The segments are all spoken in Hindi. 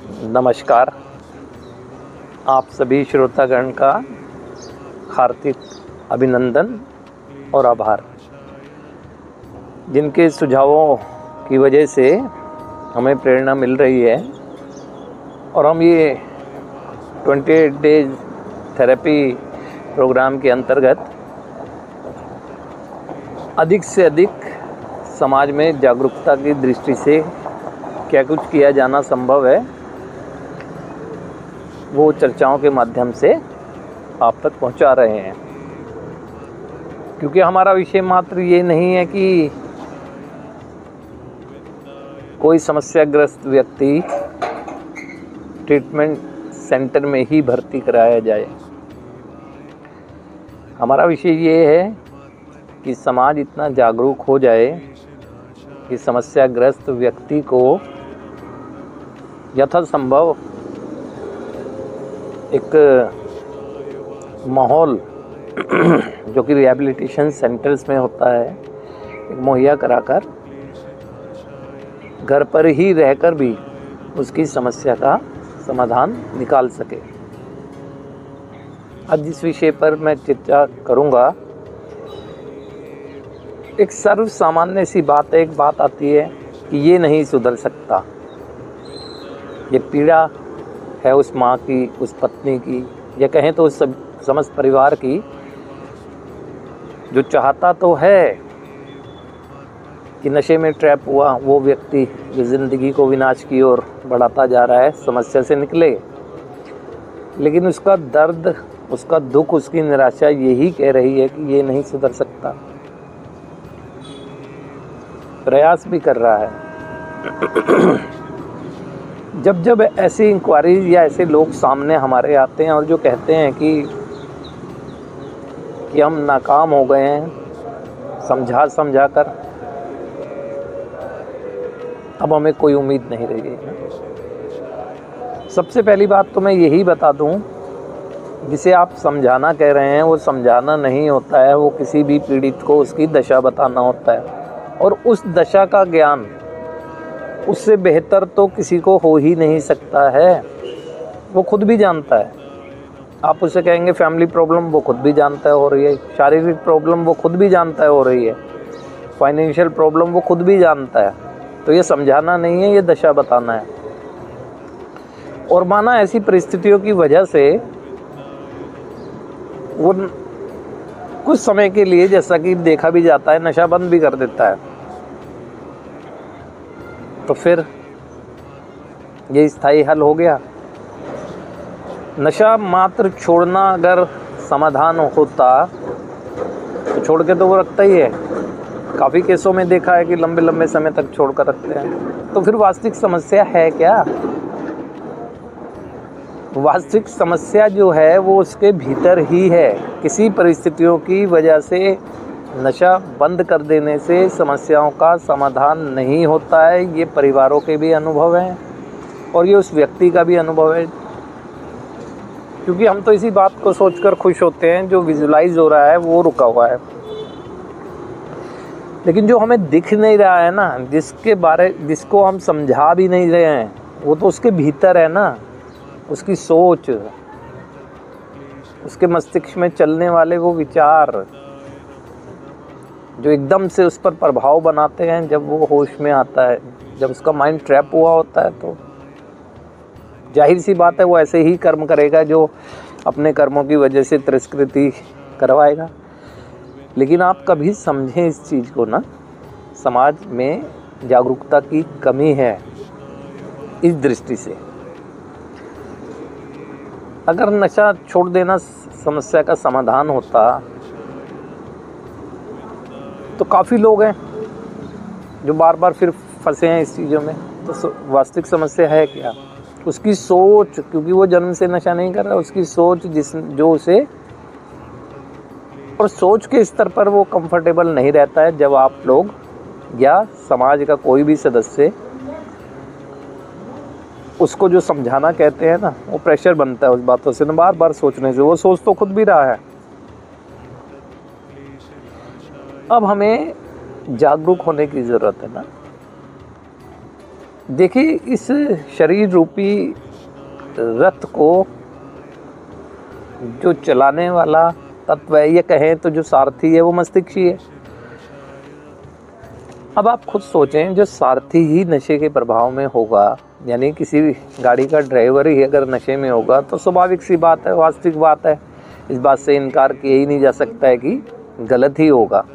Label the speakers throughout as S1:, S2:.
S1: नमस्कार। आप सभी श्रोतागण का हार्दिक अभिनंदन और आभार। जिनके सुझावों की वजह से हमें प्रेरणा मिल रही है और हम ये 28 डेज थेरेपी प्रोग्राम के अंतर्गत अधिक से अधिक समाज में जागरूकता की दृष्टि से क्या कुछ किया जाना संभव है, वो चर्चाओं के माध्यम से आप तक पहुंचा रहे हैं। क्योंकि हमारा विषय मात्र ये नहीं है कि कोई समस्याग्रस्त व्यक्ति ट्रीटमेंट सेंटर में ही भर्ती कराया जाए। हमारा विषय ये है कि समाज इतना जागरूक हो जाए कि समस्याग्रस्त व्यक्ति को यथासंभव एक माहौल जो कि रिहैबिलिटेशन सेंटर्स में होता है, एक मुहैया कराकर घर पर ही रहकर भी उसकी समस्या का समाधान निकाल सके। आज जिस विषय पर मैं चर्चा करूंगा, एक सर्व सामान्य सी बात है। एक बात आती है कि ये नहीं सुधर सकता। ये पीड़ा है उस माँ की, उस पत्नी की, या कहें तो उस समस्त परिवार की, जो चाहता तो है कि नशे में ट्रैप हुआ वो व्यक्ति जो ज़िंदगी को विनाश की ओर बढ़ाता जा रहा है, समस्या से निकले, लेकिन उसका दर्द, उसका दुख, उसकी निराशा यही कह रही है कि ये नहीं सुधर सकता। प्रयास भी कर रहा है। जब जब ऐसी इंक्वायरी या ऐसे लोग सामने हमारे आते हैं और जो कहते हैं कि हम नाकाम हो गए हैं समझा कर, अब हमें कोई उम्मीद नहीं रही है। सबसे पहली बात तो मैं यही बता दूं, जिसे आप समझाना कह रहे हैं वो समझाना नहीं होता है, वो किसी भी पीड़ित को उसकी दशा बताना होता है। और उस दशा का ज्ञान उससे बेहतर तो किसी को हो ही नहीं सकता है। वो खुद भी जानता है। आप उसे कहेंगे फैमिली प्रॉब्लम, वो खुद भी जानता है हो रही है। शारीरिक प्रॉब्लम वो खुद भी जानता है हो रही है। फाइनेंशियल प्रॉब्लम वो खुद भी जानता है। तो ये समझाना नहीं है, ये दशा बताना है। और माना ऐसी परिस्थितियों की वजह से वो कुछ समय के लिए, जैसा कि देखा भी जाता है, नशा बंद भी कर देता है। तो फिर ये स्थायी हल हो गया। नशा मात्र छोड़ना अगर समाधान होता तो छोड़ के तो वो रखता ही है। काफ़ी केसों में देखा है कि लंबे लंबे समय तक छोड़ कर रखते हैं। तो फिर वास्तविक समस्या है क्या? वास्तविक समस्या जो है वो उसके भीतर ही है। किसी परिस्थितियों की वजह से नशा बंद कर देने से समस्याओं का समाधान नहीं होता है। ये परिवारों के भी अनुभव हैं और ये उस व्यक्ति का भी अनुभव है। क्योंकि हम तो इसी बात को सोचकर खुश होते हैं, जो विजुलाइज हो रहा है वो रुका हुआ है। लेकिन जो हमें दिख नहीं रहा है ना, जिसको हम समझा भी नहीं रहे हैं, वो तो उसके भीतर है ना। उसकी सोच, उसके मस्तिष्क में चलने वाले वो विचार जो एकदम से उस पर प्रभाव बनाते हैं जब वो होश में आता है, जब उसका माइंड ट्रैप हुआ होता है, तो जाहिर सी बात है वो ऐसे ही कर्म करेगा जो अपने कर्मों की वजह से तिरस्कृति करवाएगा। लेकिन आप कभी समझें इस चीज़ को ना, समाज में जागरूकता की कमी है इस दृष्टि से। अगर नशा छोड़ देना समस्या का समाधान होता तो काफ़ी लोग हैं जो बार बार फिर फंसे हैं इस चीज़ों में। तो वास्तविक समस्या है क्या? उसकी सोच, क्योंकि वो जन्म से नशा नहीं कर रहा, उसकी सोच जो उसे, और सोच के स्तर पर वो कंफर्टेबल नहीं रहता है। जब आप लोग या समाज का कोई भी सदस्य उसको जो समझाना कहते हैं ना, वो प्रेशर बनता है उस बातों से ना, बार बार सोचने से। वो सोच तो खुद भी रहा है। अब हमें जागरूक होने की ज़रूरत है ना। देखिए, इस शरीर रूपी रथ को जो चलाने वाला तत्व है, ये कहें तो जो सारथी है वो मस्तिष्क ही है। अब आप खुद सोचें, जो सारथी ही नशे के प्रभाव में होगा, यानी किसी भी गाड़ी का ड्राइवर ही अगर नशे में होगा, तो स्वाभाविक सी बात है, वास्तविक बात है, इस बात से इनकार किया ही नहीं जा सकता है कि गलत ही होगा।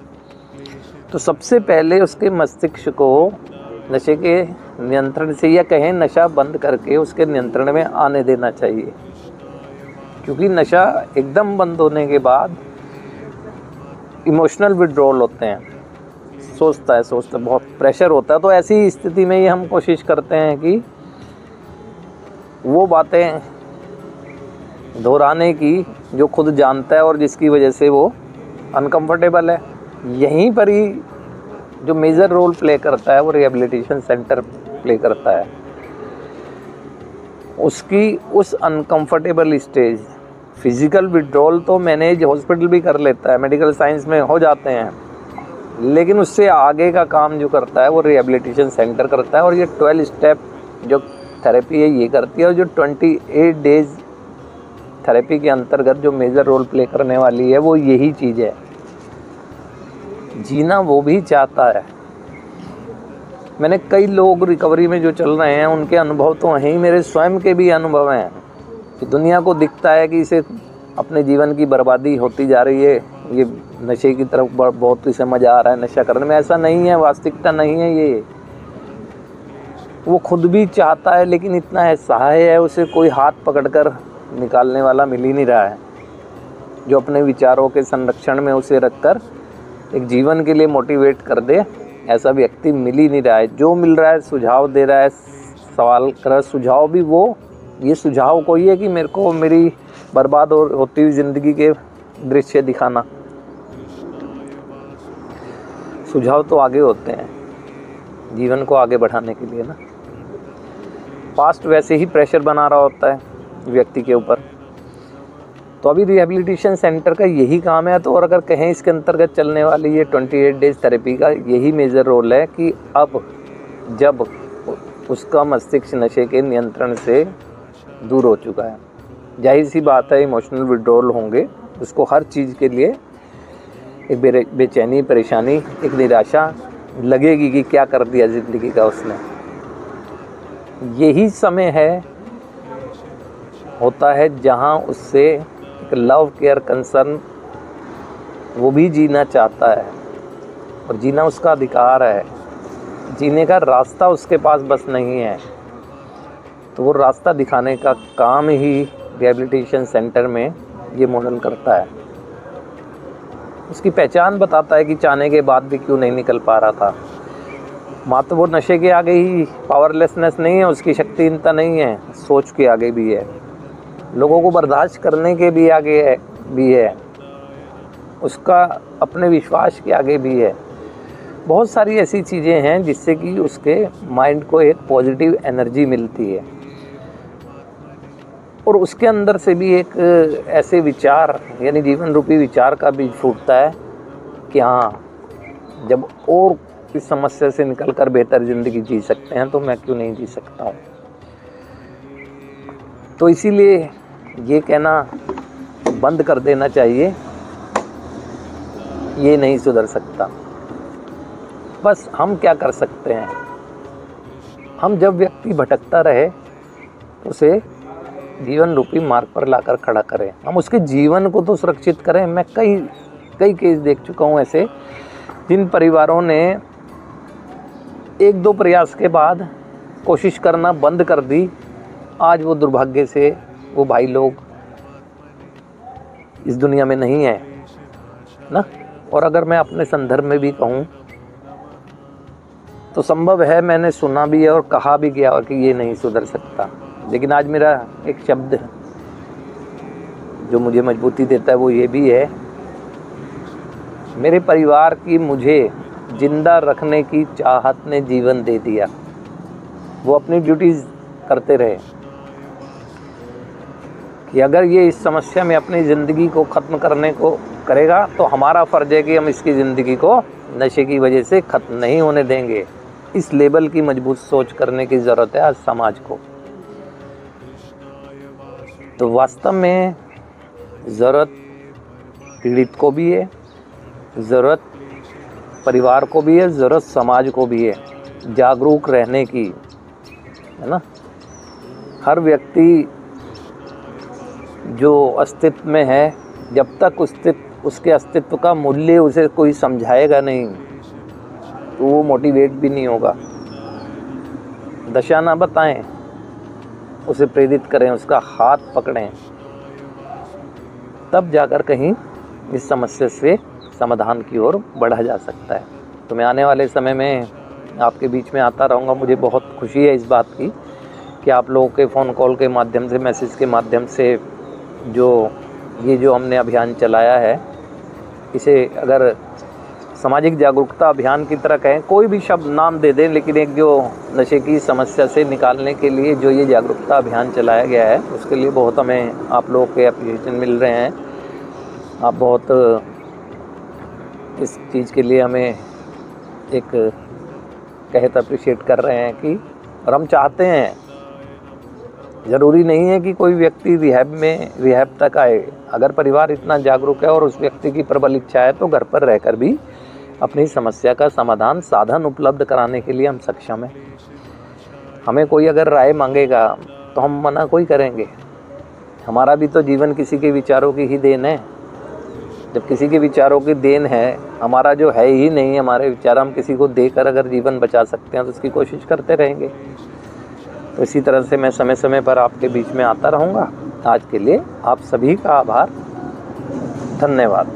S1: तो सबसे पहले उसके मस्तिष्क को नशे के नियंत्रण से, या कहें नशा बंद करके उसके नियंत्रण में आने देना चाहिए। क्योंकि नशा एकदम बंद होने के बाद इमोशनल विड्रॉल होते हैं, सोचता बहुत प्रेशर होता है। तो ऐसी स्थिति में ही हम कोशिश करते हैं कि वो बातें दोहराने की जो खुद जानता है और जिसकी वजह से वो अनकंफर्टेबल है। यहीं पर ही जो मेजर रोल प्ले करता है वो रिहैबिलिटेशन सेंटर प्ले करता है। उसकी उस अनकंफर्टेबल स्टेज, फिजिकल विड्रॉल तो मैनेज हॉस्पिटल भी कर लेता है, मेडिकल साइंस में हो जाते हैं, लेकिन उससे आगे का काम जो करता है वो रिहैबिलिटेशन सेंटर करता है। और ये 12 स्टेप जो थेरेपी है ये करती है, और जो 28 डेज थेरेपी के अंतर्गत जो मेजर रोल प्ले करने वाली है वो यही चीज़ है। जीना वो भी चाहता है। मैंने कई लोग रिकवरी में जो चल रहे हैं उनके अनुभव तो हैं ही, मेरे स्वयं के भी अनुभव हैं कि दुनिया को दिखता है कि इसे अपने जीवन की बर्बादी होती जा रही है, ये नशे की तरफ बहुत इसे मज़ा आ रहा है नशा करने में। ऐसा नहीं है, वास्तविकता नहीं है ये। वो खुद भी चाहता है, लेकिन इतना असहाय है, उसे कोई हाथ पकड़कर निकालने वाला मिल ही नहीं रहा है जो अपने विचारों के संरक्षण में उसे रखकर एक जीवन के लिए मोटिवेट कर दे। ऐसा व्यक्ति मिल ही नहीं रहा है। जो मिल रहा है सुझाव दे रहा है, सवाल कर रहा है, सुझाव भी वो, ये सुझाव कोई है कि मेरे को मेरी बर्बाद होती हुई ज़िंदगी के दृश्य दिखाना। सुझाव तो आगे होते हैं जीवन को आगे बढ़ाने के लिए ना। पास्ट वैसे ही प्रेशर बना रहा होता है व्यक्ति के ऊपर। तो अभी रिहैबिलिटेशन सेंटर का यही काम है। तो और अगर कहें इसके अंतर्गत चलने वाली ये 28 डेज थेरेपी का यही मेजर रोल है कि अब जब उसका मस्तिष्क नशे के नियंत्रण से दूर हो चुका है, जाहिर सी बात है इमोशनल विड्रॉल होंगे, उसको हर चीज़ के लिए एक बेचैनी, परेशानी, एक निराशा लगेगी कि क्या कर दिया ज़िंदगी का उसने। यही समय होता है जहाँ उससे एक लव, केयर, कंसर्न वो भी जीना चाहता है, और जीना उसका अधिकार है। जीने का रास्ता उसके पास बस नहीं है। तो वो रास्ता दिखाने का काम ही रिहैबिलिटेशन सेंटर में ये मॉडल करता है। उसकी पहचान बताता है कि चाहने के बाद भी क्यों नहीं निकल पा रहा था। मात्र वो नशे के आगे ही पावरलेसनेस नहीं है, उसकी शक्तिहीनता नहीं है, सोच के आगे भी है, लोगों को बर्दाश्त करने के भी आगे है, उसका अपने विश्वास के आगे भी है। बहुत सारी ऐसी चीज़ें हैं जिससे कि उसके माइंड को एक पॉजिटिव एनर्जी मिलती है, और उसके अंदर से भी एक ऐसे विचार, यानी जीवन रूपी विचार का बीज फूटता है कि हाँ, जब और इस समस्या से निकलकर बेहतर ज़िंदगी जी सकते हैं तो मैं क्यों नहीं जी सकता हूँ। तो इसीलिए ये कहना बंद कर देना चाहिए, ये नहीं सुधर सकता। बस हम क्या कर सकते हैं, हम जब व्यक्ति भटकता रहे तो उसे जीवन रूपी मार्ग पर लाकर खड़ा करें, हम उसके जीवन को तो सुरक्षित करें। मैं कई केस देख चुका हूँ ऐसे, जिन परिवारों ने 1-2 प्रयास के बाद कोशिश करना बंद कर दी, आज वो दुर्भाग्य से वो भाई लोग इस दुनिया में नहीं है ना। और अगर मैं अपने संदर्भ में भी कहूँ तो संभव है, मैंने सुना भी है और कहा भी गया कि ये नहीं सुधर सकता। लेकिन आज मेरा एक शब्द जो मुझे मजबूती देता है वो ये भी है, मेरे परिवार की मुझे जिंदा रखने की चाहत ने जीवन दे दिया। वो अपनी ड्यूटीज़ करते रहे कि अगर ये इस समस्या में अपनी ज़िंदगी को ख़त्म करने को करेगा तो हमारा फ़र्ज़ है कि हम इसकी ज़िंदगी को नशे की वजह से ख़त्म नहीं होने देंगे। इस लेवल की मजबूत सोच करने की ज़रूरत है आज समाज को। तो वास्तव में ज़रूरत पीड़ित को भी है, ज़रूरत परिवार को भी है, ज़रूरत समाज को भी है जागरूक रहने की, है ना। हर व्यक्ति जो अस्तित्व में है, जब तक उसके अस्तित्व का मूल्य उसे कोई समझाएगा नहीं तो वो मोटिवेट भी नहीं होगा। दशा ना बताएं, उसे प्रेरित करें, उसका हाथ पकड़ें, तब जाकर कहीं इस समस्या से समाधान की ओर बढ़ा जा सकता है। तो मैं आने वाले समय में आपके बीच में आता रहूँगा। मुझे बहुत खुशी है इस बात की कि आप लोगों के फ़ोन कॉल के माध्यम से, मैसेज के माध्यम से जो हमने अभियान चलाया है, इसे अगर सामाजिक जागरूकता अभियान की तरह कहें, कोई भी शब्द नाम दे दें, लेकिन एक जो नशे की समस्या से निकालने के लिए जो ये जागरूकता अभियान चलाया गया है, उसके लिए बहुत हमें आप लोगों के अप्रिशिएशन मिल रहे हैं। आप बहुत इस चीज़ के लिए हमें एक कहत अप्रिशिएट कर रहे हैं कि, और हम चाहते हैं, ज़रूरी नहीं है कि कोई व्यक्ति रिहैब तक आए। अगर परिवार इतना जागरूक है और उस व्यक्ति की प्रबल इच्छा है तो घर पर रहकर भी अपनी समस्या का समाधान साधन उपलब्ध कराने के लिए हम सक्षम हैं। हमें कोई अगर राय मांगेगा तो हम मना कोई करेंगे। हमारा भी तो जीवन किसी के विचारों की ही देन है। जब किसी के विचारों की देन है, हमारा जो है ही नहीं, हमारे विचार हम किसी को देकर अगर जीवन बचा सकते हैं तो उसकी कोशिश करते रहेंगे। तो इसी तरह से मैं समय समय पर आपके बीच में आता रहूँगा। आज के लिए आप सभी का आभार, धन्यवाद।